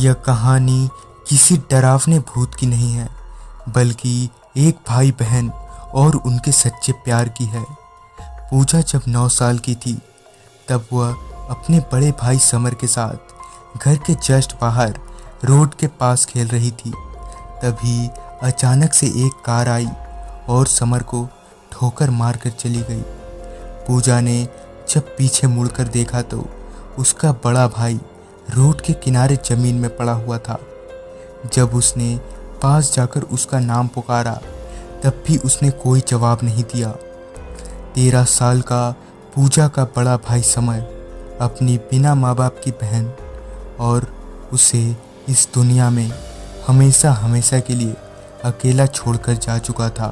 यह कहानी किसी डरावने भूत की नहीं है, बल्कि एक भाई बहन और उनके सच्चे प्यार की है। पूजा जब 9 साल की थी, तब वह अपने बड़े भाई समर के साथ घर के जस्ट बाहर रोड के पास खेल रही थी। तभी अचानक से एक कार आई और समर को ठोकर मारकर चली गई। पूजा ने जब पीछे मुड़कर देखा तो उसका बड़ा भाई रोड के किनारे जमीन में पड़ा हुआ था। जब उसने पास जाकर उसका नाम पुकारा, तब भी उसने कोई जवाब नहीं दिया। 13 साल का पूजा का बड़ा भाई समर अपनी बिना माँ बाप की बहन और उसे इस दुनिया में हमेशा हमेशा के लिए अकेला छोड़कर जा चुका था।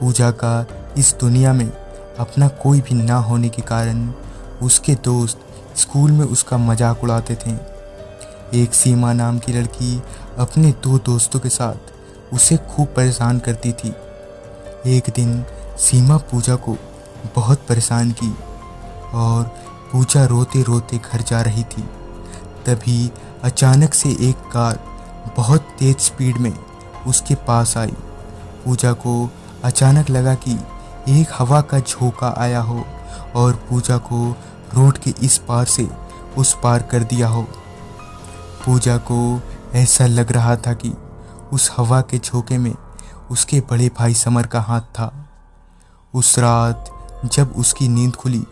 पूजा का इस दुनिया में अपना कोई भी ना होने के कारण उसके दोस्त स्कूल में उसका मजाक उड़ाते थे। एक सीमा नाम की लड़की अपने 2 दोस्तों के साथ उसे खूब परेशान करती थी। एक दिन सीमा पूजा को बहुत परेशान की और पूजा रोते रोते घर जा रही थी। तभी अचानक से एक कार बहुत तेज स्पीड में उसके पास आई। पूजा को अचानक लगा कि एक हवा का झोंका आया हो और पूजा को रोड के इस पार से उस पार कर दिया हो। पूजा को ऐसा लग रहा था कि उस हवा के झोंके में उसके बड़े भाई समर का हाथ था। उस रात जब उसकी नींद खुली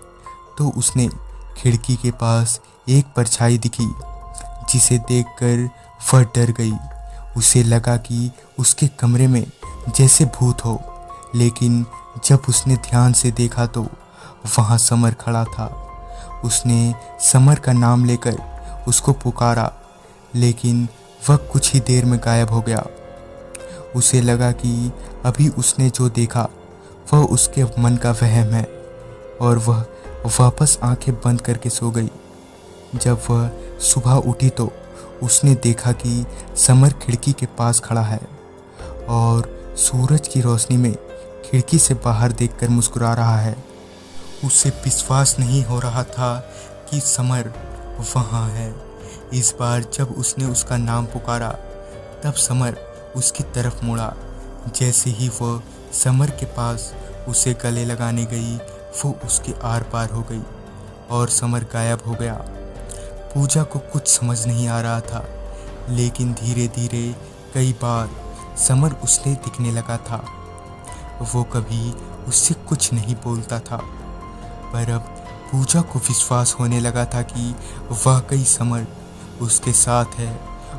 तो उसने खिड़की के पास एक परछाई दिखी, जिसे देखकर वह डर गई। उसे लगा कि उसके कमरे में जैसे भूत हो, लेकिन जब उसने ध्यान से देखा तो वहाँ समर खड़ा था। उसने समर का नाम लेकर उसको पुकारा, लेकिन वह कुछ ही देर में गायब हो गया। उसे लगा कि अभी उसने जो देखा वह उसके मन का वहम है और वह वापस आंखें बंद करके सो गई। जब वह सुबह उठी तो उसने देखा कि समर खिड़की के पास खड़ा है और सूरज की रोशनी में खिड़की से बाहर देखकर मुस्कुरा रहा है। उसे विश्वास नहीं हो रहा था कि समर वहाँ है। इस बार जब उसने उसका नाम पुकारा, तब समर उसकी तरफ मुड़ा। जैसे ही वो समर के पास उसे गले लगाने गई, वो उसके आर पार हो गई और समर गायब हो गया। पूजा को कुछ समझ नहीं आ रहा था, लेकिन धीरे धीरे कई बार समर उससे दिखने लगा था। वो कभी उससे कुछ नहीं बोलता था, पर अब पूजा को विश्वास होने लगा था कि वाकई समर उसके साथ है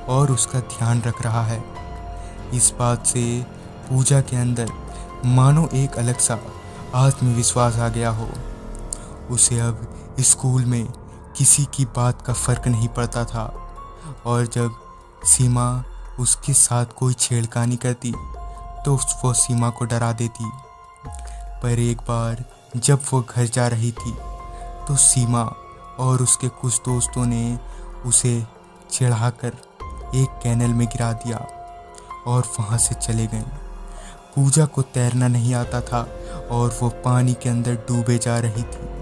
और उसका ध्यान रख रहा है। इस बात से पूजा के अंदर मानो एक अलग सा आत्मविश्वास आ गया हो। उसे अब स्कूल में किसी की बात का फर्क नहीं पड़ता था और जब सीमा उसके साथ कोई छेड़खानी करती तो वो सीमा को डरा देती। पर एक बार जब वो घर जा रही थी तो सीमा और उसके कुछ दोस्तों ने उसे चढ़ाकर एक कैनल में गिरा दिया और वहाँ से चले गए। पूजा को तैरना नहीं आता था और वो पानी के अंदर डूबे जा रही थी।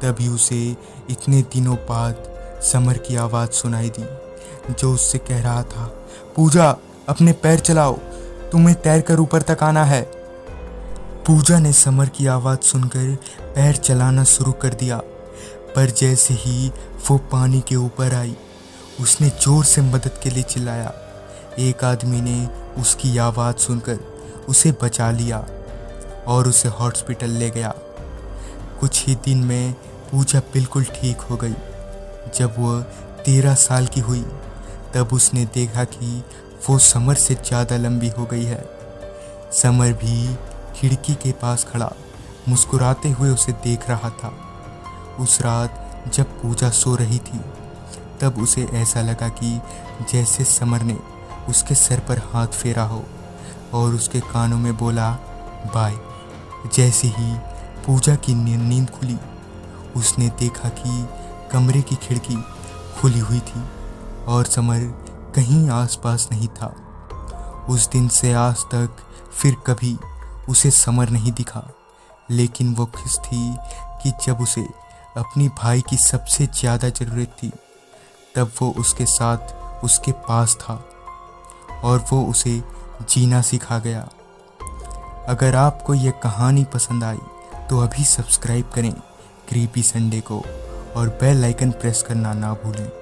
तभी उसे इतने दिनों बाद समर की आवाज़ सुनाई दी, जो उससे कह रहा था, पूजा अपने पैर चलाओ, तुम्हें तैरकर ऊपर तक आना है। पूजा ने समर की आवाज़ सुनकर पैर चलाना शुरू कर दिया, पर जैसे ही वो पानी के ऊपर आई, उसने ज़ोर से मदद के लिए चिल्लाया। एक आदमी ने उसकी आवाज़ सुनकर उसे बचा लिया और उसे हॉस्पिटल ले गया। कुछ ही दिन में पूजा बिल्कुल ठीक हो गई। जब वह 13 साल की हुई, तब उसने देखा कि वो समर से ज़्यादा लंबी हो गई है। समर भी खिड़की के पास खड़ा मुस्कुराते हुए उसे देख रहा था। उस रात जब पूजा सो रही थी, तब उसे ऐसा लगा कि जैसे समर ने उसके सर पर हाथ फेरा हो और उसके कानों में बोला, बाय। जैसे ही पूजा की नींद खुली, उसने देखा कि कमरे की खिड़की खुली हुई थी और समर कहीं आसपास नहीं था। उस दिन से आज तक फिर कभी उसे समर नहीं दिखा, लेकिन वो खुश थी कि जब उसे अपनी भाई की सबसे ज़्यादा ज़रूरत थी, तब वो उसके साथ उसके पास था और वो उसे जीना सिखा गया। अगर आपको ये कहानी पसंद आई तो अभी सब्सक्राइब करें क्रीपी संडे को और बेल आइकन प्रेस करना ना भूलें।